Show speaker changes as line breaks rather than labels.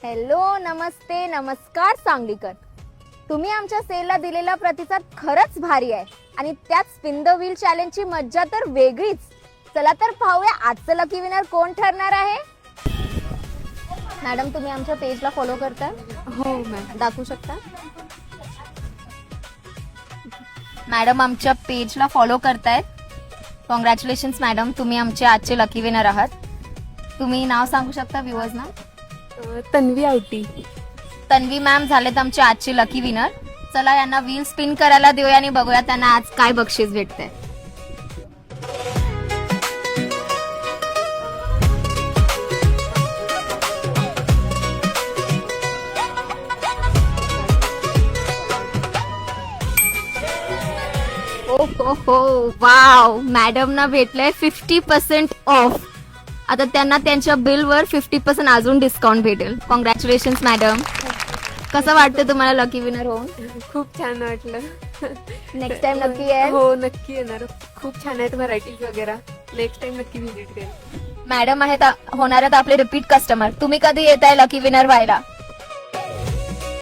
Hello, नमस्ते, नमस्कार सांगलीकर. तुम्ही आमच्या सेलला दिलेला प्रतिसाद खरंच भारी आहे आणि त्यात स्पिन द व्हील चॅलेंजची मज्जा तर वेगळीच. चला तर पाहूया आजचं लकी विनर कोण ठरणार आहे. मॅडम, तुम्ही आमच्या पेजला फॉलो करताय?
हो मॅम.
दाखवू शकता? मॅडम आमच्या पेजला फॉलो करतायत. कॉंग्रॅच्युलेशन्स मॅडम, तुम्ही आमचे आजचे लकी विनर आहात. तुम्ही नाव सांगू शकता व्ह्युअर्सना?
तन्वी आवटी.
तन्वी मॅम झालेत आमचे आजचे लकी विनर. चला यांना व्हील स्पिन करायला देऊया आणि बघूया त्यांना आज काय बक्षीस भेटतंय. हो वाव, मॅडमना भेटलंय 50% ऑफ. आता त्यांना त्यांच्या बिलवर 50% अजून डिस्काउंट भेटेल. Congratulations madam. कसं वाटतं तुम्हाला लकी विनर होऊन?
खूप छान वाटलं.
नेक्स्ट टाइम नक्की आहे.
हो, नक्की येणार. खूप छान आहेत व्हरायटीज वगैरे. नेक्स्ट टाइम नक्की व्हिजिट करेन.
मॅडम आहेत होणार आहेत आपले रिपीट कस्टमर. तुम्ही कधी येताय लकी विनर व्हायला?